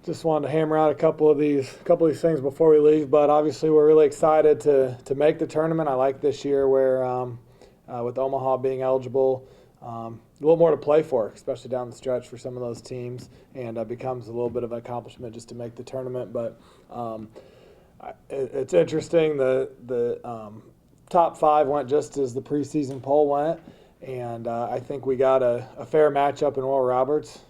Just wanted to hammer out a couple of these things before we leave. But obviously, we're really excited to make the tournament. I like this year where with Omaha being eligible, a little more to play for, especially down the stretch for some of those teams, and becomes a little bit of an accomplishment just to make the tournament. But it's interesting. The top five went just as the preseason poll went, and I think we got a fair matchup in Oral Roberts.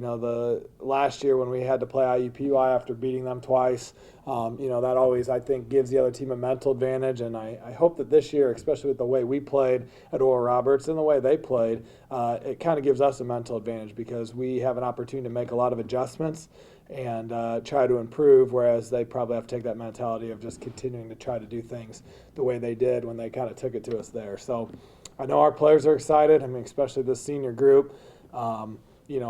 The last year when we had to play IUPUI after beating them twice, that always, I think, gives the other team a mental advantage. And I hope that this year, especially with the way we played at Oral Roberts and the way they played, it kind of gives us a mental advantage because we have an opportunity to make a lot of adjustments and try to improve, whereas they probably have to take that mentality of just continuing to try to do things the way they did when they kind of took it to us there. So I know our players are excited. I mean, especially this senior group.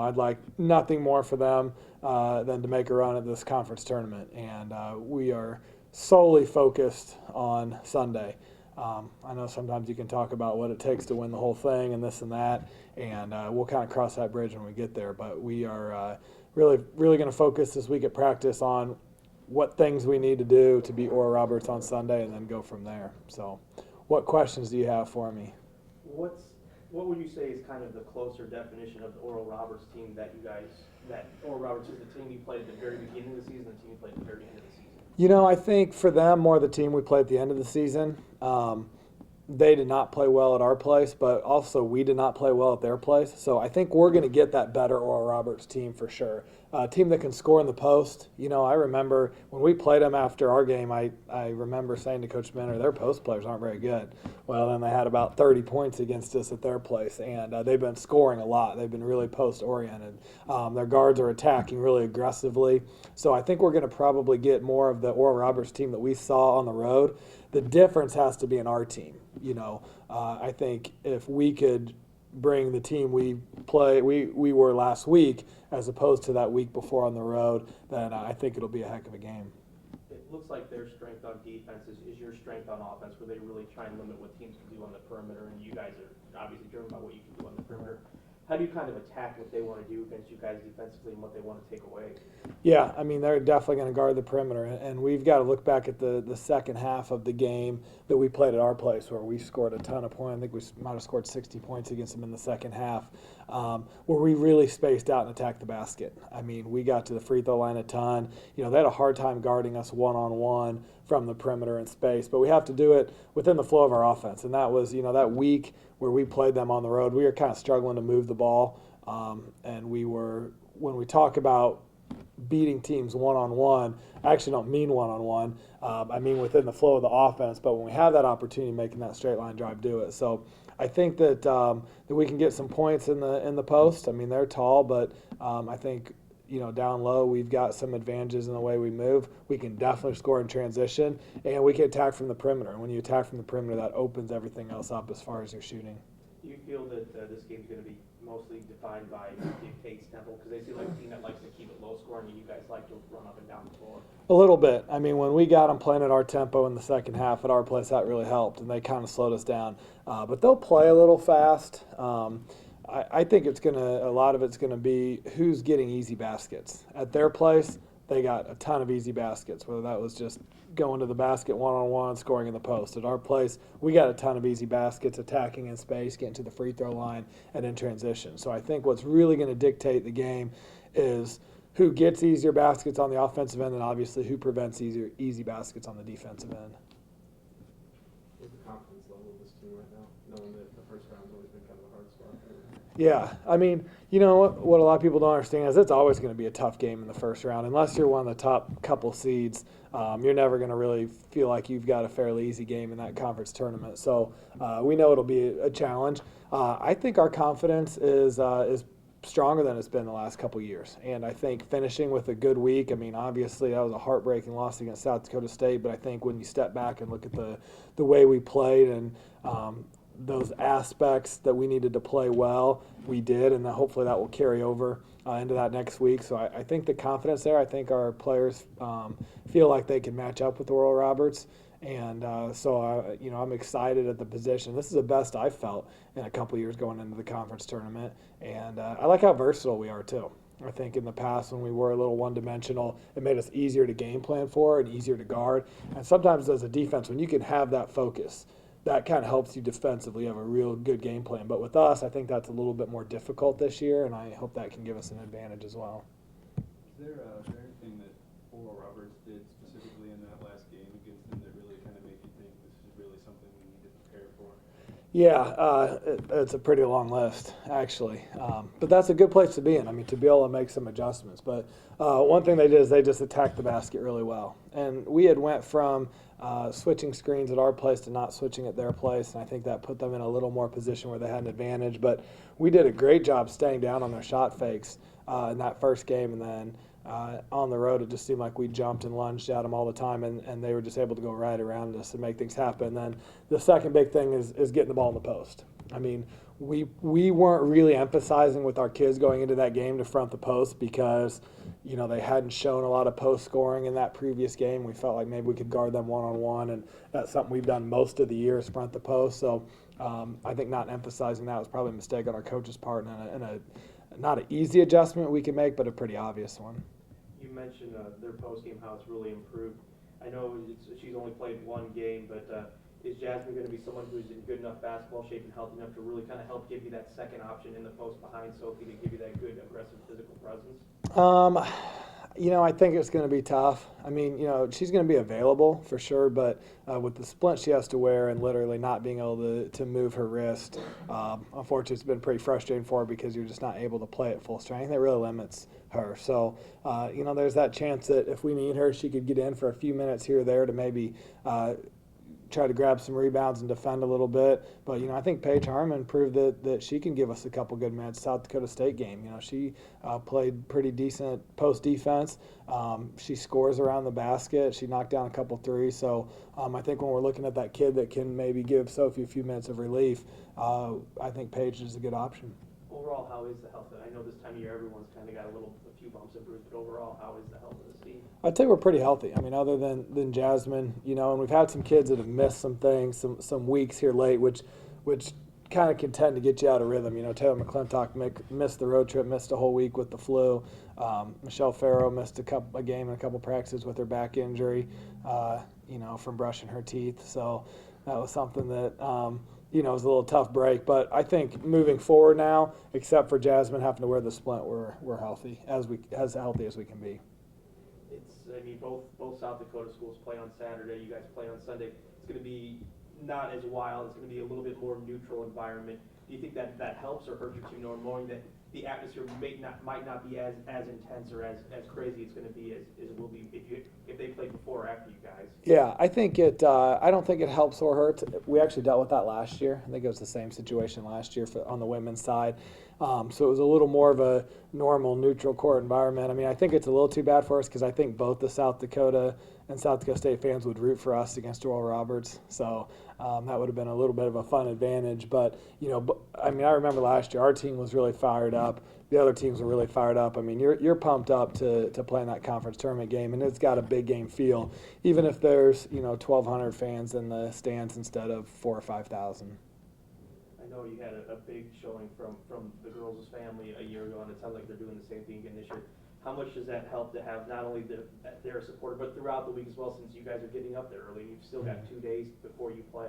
I'd like nothing more for them than to make a run at this conference tournament. And we are solely focused on Sunday. I know sometimes you can talk about what it takes to win the whole thing and this and that, and we'll kind of cross that bridge when we get there. But we are really going to focus this week at practice on what things we need to do to beat Oral Roberts on Sunday and then go from there. So what questions do you have for me? What would you say is kind of the closer definition of the Oral Roberts team that Oral Roberts is the team you played at the very beginning of the season, the team you played at the very end of the season? I think for them, more the team we play at the end of the season. They did not play well at our place, but also we did not play well at their place. So I think we're going to get that better Oral Roberts team for sure. A team that can score in the post. I remember when we played them after our game, I remember saying to Coach Minner, their post players aren't very good. Well, then they had about 30 points against us at their place, and they've been scoring a lot. They've been really post-oriented. Their guards are attacking really aggressively. So I think we're going to probably get more of the Oral Roberts team that we saw on the road. The difference has to be in our team. I think if we could bring the team we were last week as opposed to that week before on the road, then I think it'll be a heck of a game. It looks like their strength on defense is your strength on offense, where they really try and limit what teams can do on the perimeter, and you guys are obviously driven by what you can do on the perimeter. How do you kind of attack what they want to do against you guys defensively and what they want to take away? Yeah, I mean, they're definitely going to guard the perimeter, and we've got to look back at the second half of the game that we played at our place where we scored a ton of points. I think we might have scored 60 points against them in the second half, where we really spaced out and attacked the basket. I mean, we got to the free throw line a ton. They had a hard time guarding us one-on-one from the perimeter in space, but we have to do it within the flow of our offense, and that was, that week where we played them on the road, we were kind of struggling to move the ball, and when we talk about beating teams one-on-one, I actually don't mean one-on-one. I mean within the flow of the offense. But when we have that opportunity, making that straight line drive, do it. So I think that we can get some points in the post. I mean, they're tall, but I think down low we've got some advantages in the way we move. We can definitely score in transition, and we can attack from the perimeter. And when you attack from the perimeter, that opens everything else up as far as your shooting. Do you feel that this game's going to be mostly defined by Dake's tempo? Because they seem like a team that likes to keep it low scoring, and you guys like to run up and down the floor. A little bit. I mean, when we got them playing at our tempo in the second half at our place, that really helped, and they kind of slowed us down. But they'll play a little fast. I think a lot of it's going to be who's getting easy baskets. At their place, they got a ton of easy baskets, whether that was just going to the basket one-on-one, scoring in the post. At our place, we got a ton of easy baskets, attacking in space, getting to the free throw line, and in transition. So I think what's really going to dictate the game is who gets easier baskets on the offensive end and obviously who prevents easy baskets on the defensive end. What's the confidence level of this team right now, knowing that the first round's always been kind of a hard spot? Yeah, I mean, what a lot of people don't understand is it's always going to be a tough game in the first round. Unless you're one of the top couple seeds, you're never going to really feel like you've got a fairly easy game in that conference tournament. So we know it'll be a challenge. I think our confidence is stronger than it's been the last couple years. And I think finishing with a good week, I mean, obviously that was a heartbreaking loss against South Dakota State, but I think when you step back and look at the way we played and those aspects that we needed to play well, we did, and hopefully that will carry over into that next week. So I think the confidence there, I think our players feel like they can match up with Oral Roberts. And I'm excited at the position. This is the best I've felt in a couple of years going into the conference tournament. And I like how versatile we are, too. I think in the past when we were a little one-dimensional, it made us easier to game plan for and easier to guard. And sometimes as a defense, when you can have that focus, that kind of helps you defensively have a real good game plan. But with us, I think that's a little bit more difficult this year, and I hope that can give us an advantage as well. Is there anything that Oral Roberts did specifically in that last game against them that really kind of made you think this is really something we need to prepare for? Yeah, it's a pretty long list, actually. But that's a good place to be in. I mean, to be able to make some adjustments. But one thing they did is they just attacked the basket really well. And we had went from switching screens at our place to not switching at their place, and I think that put them in a little more position where they had an advantage. But we did a great job staying down on their shot fakes in that first game, and then on the road it just seemed like we jumped and lunged at them all the time, and they were just able to go right around us and make things happen. And then the second big thing is getting the ball in the post. I mean, we weren't really emphasizing with our kids going into that game to front the post because, you know, they hadn't shown a lot of post scoring in that previous game. We felt like maybe we could guard them one-on-one, and that's something we've done most of the year is front the post. So I think not emphasizing that was probably a mistake on our coach's part, and a not an easy adjustment we can make, but a pretty obvious one. You mentioned their post game, how it's really improved. I know she's only played one game, but is Jasmine going to be someone who's in good enough basketball shape and healthy enough to really kind of help give you that second option in the post behind Sophie to give you that good aggressive physical presence? You know, I think it's going to be tough. I mean, you know, she's going to be available for sure, but with the splint she has to wear and literally not being able to move her wrist, unfortunately, it's been pretty frustrating for her because you're just not able to play at full strength. It really limits her. So, you know, there's that chance that if we need her, she could get in for a few minutes here or there to maybe try to grab some rebounds and defend a little bit. But, you know, I think Paige Harmon proved that she can give us a couple good minutes. South Dakota State game, you know, she played pretty decent post defense. She scores around the basket. She knocked down a couple threes. So I think when we're looking at that kid that can maybe give Sophie a few minutes of relief, I think Paige is a good option. Overall, how is the health? I know this time of year everyone's kind of got a few bumps and bruises, but overall, how is the health of the team? I'd say we're pretty healthy. I mean, other than Jasmine, you know, and we've had some kids that have missed some things, some weeks here late, which kind of can tend to get you out of rhythm. You know, Taylor McClintock missed the road trip, missed a whole week with the flu. Michelle Farrow missed a game and a couple practices with her back injury, you know, from brushing her teeth. So that was something that, you know, it was a little tough break. But I think moving forward now, except for Jasmine having to wear the splint, we're healthy, as healthy as we can be. I mean, both South Dakota schools play on Saturday. You guys play on Sunday. It's going to be not as wild. It's going to be a little bit more neutral environment. Do you think that helps or hurts your team, knowing that the atmosphere might not be as intense or as crazy it's going to be as it will be if they played before or after you guys? Yeah, I think it. I don't think it helps or hurts. We actually dealt with that last year. I think it was the same situation last year on the women's side. So it was a little more of a normal, neutral court environment. I mean, I think it's a little too bad for us because I think both the South Dakota and South Dakota State fans would root for us against Oral Roberts. So that would have been a little bit of a fun advantage. But, you know, I mean, I remember last year our team was really fired up. The other teams were really fired up. I mean, you're pumped up to play in that conference tournament game, and it's got a big game feel, even if there's, you know, 1,200 fans in the stands instead of 4,000 or 5,000. I know you had a big showing from the girls' family a year ago, and it sounds like they're doing the same thing again this year. How much does that help to have not only their support, but throughout the week as well, since you guys are getting up there early? You've still got 2 days before you play.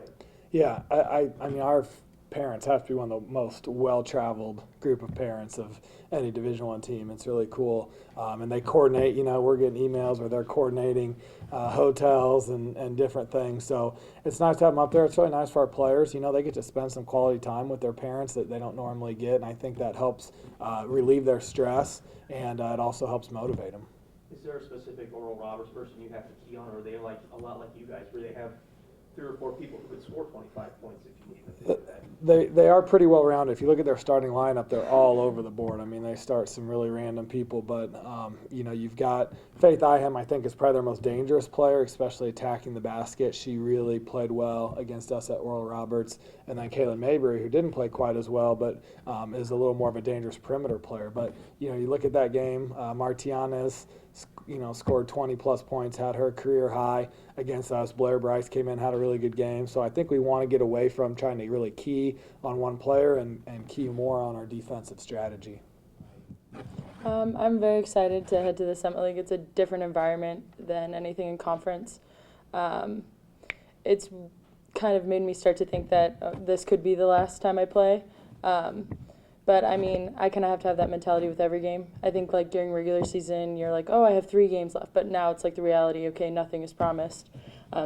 Yeah, I mean, our parents have to be one of the most well-traveled group of parents of any Division I team. It's really cool. And they coordinate, you know, we're getting emails where they're coordinating hotels and different things. So it's nice to have them up there. It's really nice for our players. You know, they get to spend some quality time with their parents that they don't normally get. And I think that helps relieve their stress, and it also helps motivate them. Is there a specific Oral Roberts person you have to key on, or are they like a lot like you guys, where they have 3 or 4 people who could score 25 points if you need them to do that? They are pretty well rounded. If you look at their starting lineup, they're all over the board. I mean, they start some really random people, but you know, you've got Faith Iham. I think is probably their most dangerous player, especially attacking the basket. She really played well against us at Oral Roberts. And then Kaylin Mayberry, who didn't play quite as well, but is a little more of a dangerous perimeter player. But you know, you look at that game, Martianes, you know, scored 20-plus points, had her career high against us. Blair Bryce came in, had a really good game. So I think we want to get away from trying to really key on one player and key more on our defensive strategy. I'm very excited to head to the Summit League. It's a different environment than anything in conference. It's kind of made me start to think that this could be the last time I play. But I mean, I kind of have to have that mentality with every game. I think like during regular season, you're like, oh, I have 3 games left. But now it's like the reality, okay, nothing is promised.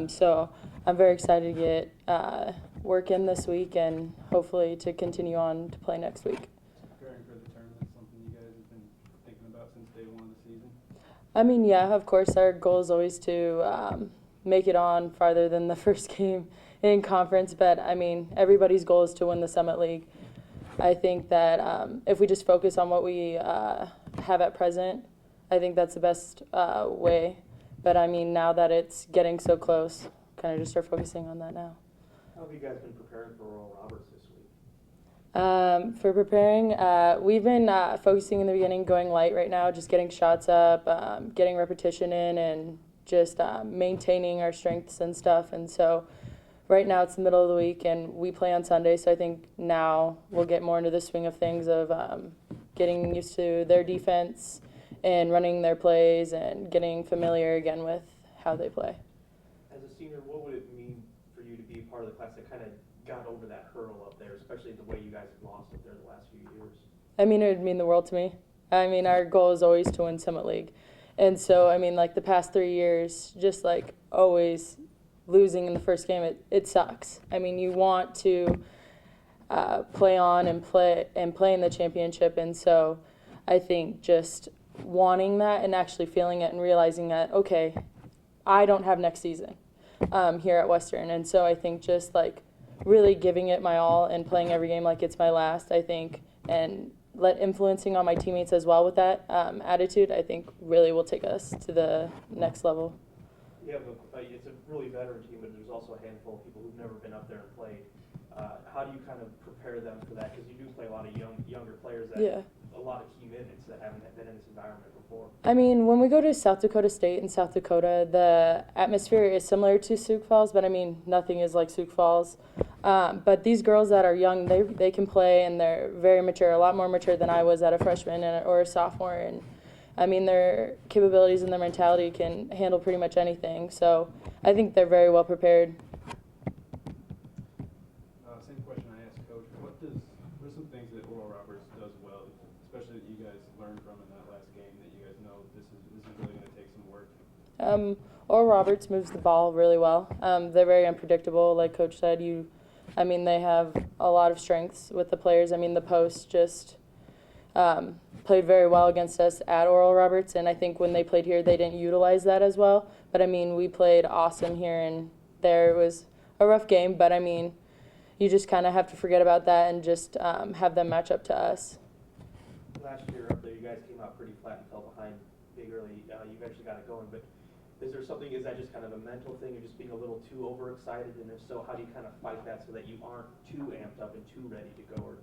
So I'm very excited to get work in this week and hopefully to continue on to play next week. Preparing for the tournament, something you guys have been thinking about since day one of the season? I mean, yeah, of course, our goal is always to make it on farther than the first game in conference. But I mean, everybody's goal is to win the Summit League. I think that if we just focus on what we have at present, I think that's the best way. But I mean, now that it's getting so close, kind of just start focusing on that now. How have you guys been preparing for Oral Roberts this week? For preparing, we've been focusing in the beginning, going light right now, just getting shots up, getting repetition in, and just maintaining our strengths and stuff. And so right now it's the middle of the week, and we play on Sunday, so I think now we'll get more into the swing of things of getting used to their defense and running their plays and getting familiar again with how they play. As a senior, what would it mean for you to be part of the class that kind of got over that hurdle up there, especially the way you guys have lost up there the last few years? I mean, it would mean the world to me. I mean, our goal is always to win Summit League. And so, I mean, like the past 3 years, just like always losing in the first game, it sucks. I mean, you want to play on and play in the championship. And so I think just wanting that and actually feeling it and realizing that, okay, I don't have next season here at Western. And so I think just like really giving it my all and playing every game like it's my last, I think, and influencing on my teammates as well with that attitude, I think really will take us to the next level. You have it's a really veteran team, but there's also a handful of people who've never been up there and played. How do you kind of prepare them for that? Because you do play a lot of younger players that have a lot of key minutes that haven't been in this environment before. I mean, when we go to South Dakota State and South Dakota, the atmosphere is similar to Sioux Falls, but I mean, nothing is like Sioux Falls. But these girls that are young, they can play, and they're very mature, a lot more mature than I was at a freshman or a sophomore. And I mean, their capabilities and their mentality can handle pretty much anything. So I think they're very well prepared. Same question I asked Coach. What are some things that Oral Roberts does well, especially that you guys learned from in that last game, that you guys know this is really going to take some work? Oral Roberts moves the ball really well. They're very unpredictable, like Coach said. They have a lot of strengths with the players. I mean, the post just played very well against us at Oral Roberts, and I think when they played here, they didn't utilize that as well. But I mean, we played awesome here, and there it was a rough game, but I mean, you just kind of have to forget about that and just have them match up to us. Last year up there, you guys came out pretty flat and fell behind big early. You eventually got it going, but is that just kind of a mental thing, or just being a little too overexcited? And if so, how do you kind of fight that so that you aren't too amped up and too ready to go, or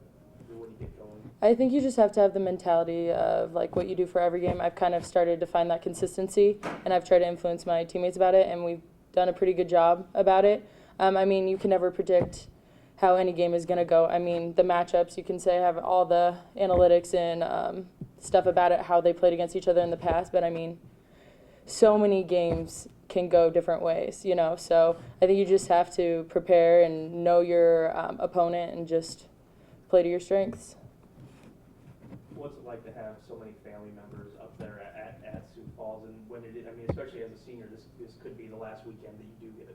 when you get going? I think you just have to have the mentality of like what you do for every game. I've kind of started to find that consistency, and I've tried to influence my teammates about it, and we've done a pretty good job about it. I mean, you can never predict how any game is going to go. I mean, the matchups, you can say have all the analytics and stuff about it, how they played against each other in the past, but I mean, so many games can go different ways, you know, so I think you just have to prepare and know your opponent and just play to your strengths. What's it like to have so many family members up there at Sioux Falls, and when especially as a senior, this could be the last weekend that you do get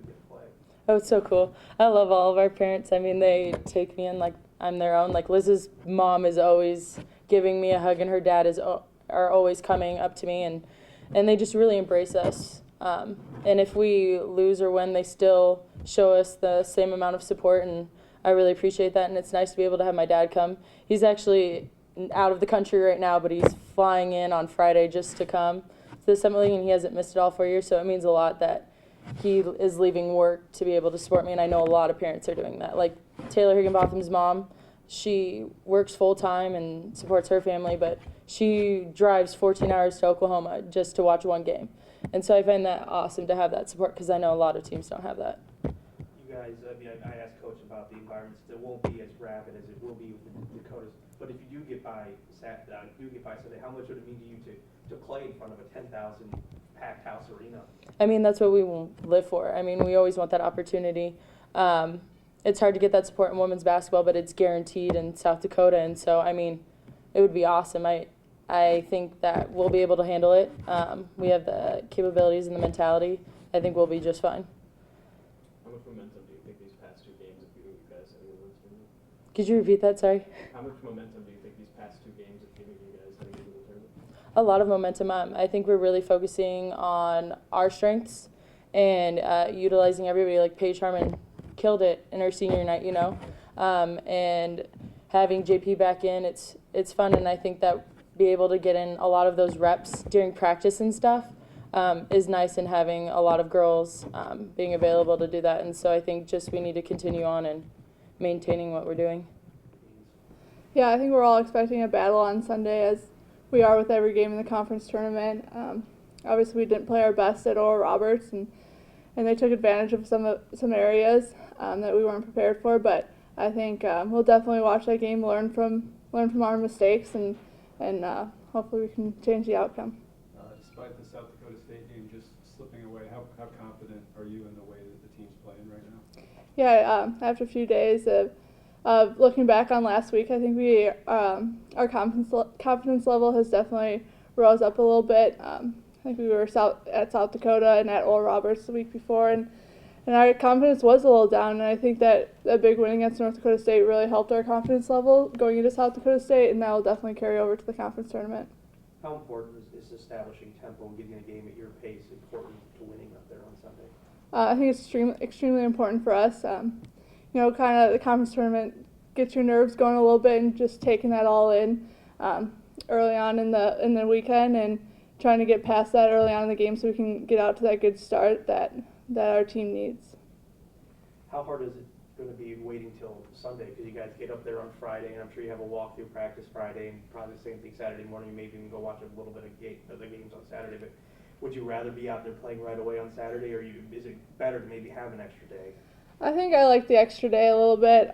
to play? Oh, it's so cool. I love all of our parents. I mean, they take me in like I'm their own. Like Liz's mom is always giving me a hug, and her dad are always coming up to me, and they just really embrace us. And if we lose or win, they still show us the same amount of support, and I really appreciate that. And it's nice to be able to have my dad come. He's actually out of the country right now, but he's flying in on Friday just to come to the Summit League, and he hasn't missed it all 4 years, so it means a lot that he is leaving work to be able to support me, and I know a lot of parents are doing that. Like Taylor Higginbotham's mom, she works full-time and supports her family, but she drives 14 hours to Oklahoma just to watch one game. And so I find that awesome to have that support, because I know a lot of teams don't have that. You guys, I mean, I asked Coach about the environments. It won't be as rapid as it will be with the Dakotas. But if you do get by Sunday, how much would it mean to you to play in front of a 10,000 packed house arena? I mean, that's what we live for. I mean, we always want that opportunity. It's hard to get that support in women's basketball, but it's guaranteed in South Dakota. And so, I mean, it would be awesome. I think that we'll be able to handle it. We have the capabilities and the mentality. I think we'll be just fine. How much momentum do you think these past two games have given you guys heading into the tournament? Could you repeat that? Sorry. How much momentum do you think these past two games have given you guys heading into the tournament? A lot of momentum. I think we're really focusing on our strengths and utilizing everybody. Like Paige Harmon killed it in her senior night, you know, and having JP back in, it's fun, and I think that be able to get in a lot of those reps during practice and stuff is nice, and having a lot of girls being available to do that. And so I think just we need to continue on and maintaining what we're doing. Yeah, I think we're all expecting a battle on Sunday, as we are with every game in the conference tournament. Obviously, we didn't play our best at Oral Roberts, and they took advantage of some areas that we weren't prepared for. But I think we'll definitely watch that game, learn from our mistakes, and hopefully we can change the outcome. Despite the South Dakota State game just slipping away, how confident are you in the way that the team's playing right now? Yeah, after a few days of looking back on last week, I think our confidence level has definitely rose up a little bit. I think we were at South Dakota and at Oral Roberts the week before, and our confidence was a little down. And I think that big win against North Dakota State really helped our confidence level going into South Dakota State, and that will definitely carry over to the conference tournament. How important is establishing tempo and getting a game at your pace important to winning up there on Sunday? I think it's extremely important for us. You know, kind of the conference tournament gets your nerves going a little bit, and just taking that all in early on in the weekend, and trying to get past that early on in the game so we can get out to that good start that our team needs. How hard is it going to be waiting till Sunday? Because you guys get up there on Friday, and I'm sure you have a walkthrough practice Friday, and probably the same thing Saturday morning. You maybe even go watch a little bit of the games on Saturday. But would you rather be out there playing right away on Saturday, or is it better to maybe have an extra day? I think I like the extra day a little bit.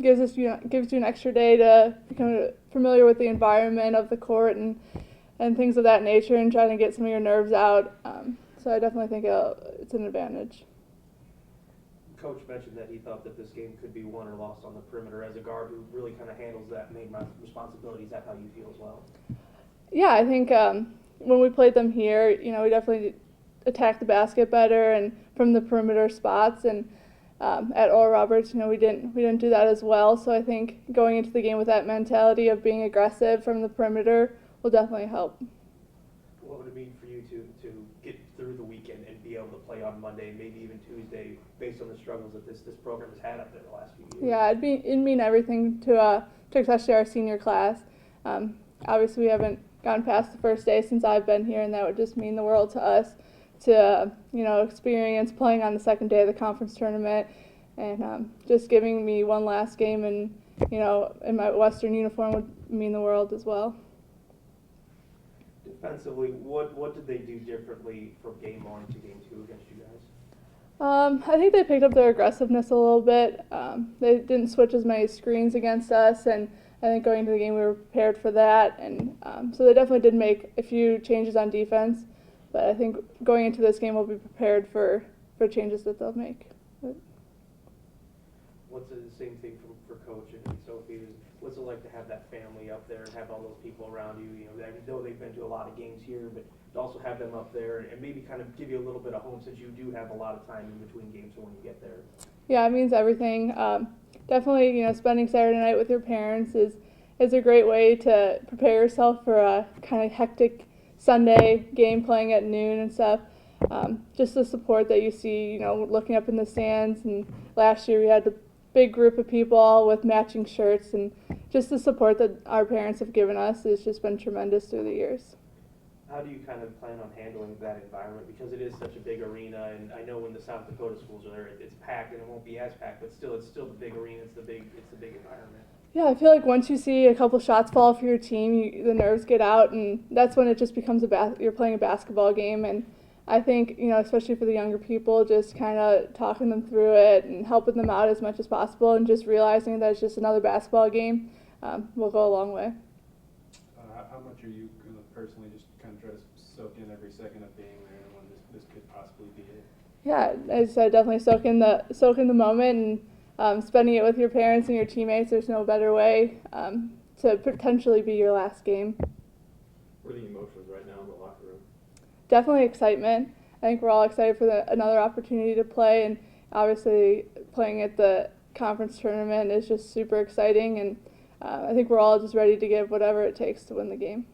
Gives you an extra day to become familiar with the environment of the court and things of that nature, and trying to get some of your nerves out. So I definitely think it's an advantage. Coach mentioned that he thought that this game could be won or lost on the perimeter. As a guard who really kind of handles that main responsibility, is that how you feel as well? Yeah, I think when we played them here, you know, we definitely attacked the basket better and from the perimeter spots. And at Oral Roberts, you know, we didn't do that as well. So I think going into the game with that mentality of being aggressive from the perimeter will definitely help. What would it mean for you to get through the weekend and be able to play on Monday and maybe even Tuesday, based on the struggles that this program has had up there the last few years? Yeah, it'd mean everything to especially our senior class. Obviously, we haven't gotten past the first day since I've been here, and that would just mean the world to us to experience playing on the second day of the conference tournament, and just giving me one last game and in my Western uniform would mean the world as well. Defensively, what did they do differently from game 1 to game 2 against you guys? I think they picked up their aggressiveness a little bit. They didn't switch as many screens against us, and I think going into the game we were prepared for that. And so they definitely did make a few changes on defense, but I think going into this game we'll be prepared for changes that they'll make. What's the same thing for Coach and Sophie? What's it like to have that family up there and have all those people around you? I know they've been to a lot of games here, but to also have them up there and maybe kind of give you a little bit of home, since you do have a lot of time in between games when you get there. Yeah, it means everything. Definitely, spending Saturday night with your parents is a great way to prepare yourself for a kind of hectic Sunday game playing at noon and stuff. Just the support that you see, looking up in the stands. And last year we had a big group of people all with matching shirts, and just the support that our parents have given us has just been tremendous through the years. How do you kind of plan on handling that environment? Because it is such a big arena, and I know when the South Dakota schools are there, it's packed, and it won't be as packed, but still, it's still the big arena. It's the big environment. Yeah, I feel like once you see a couple shots fall for your team, the nerves get out, and that's when it just becomes you're playing a basketball game, and I think, especially for the younger people, just kind of talking them through it and helping them out as much as possible and just realizing that it's just another basketball game will go a long way. How much are you going to personally just kind of try to soak in every second of being there and when this could possibly be it? Yeah, as I said, definitely soak in the moment and spending it with your parents and your teammates. There's no better way to potentially be your last game. What are the emotions right now in the locker room? Definitely excitement. I think we're all excited for another opportunity to play, and obviously playing at the conference tournament is just super exciting, and I think we're all just ready to give whatever it takes to win the game.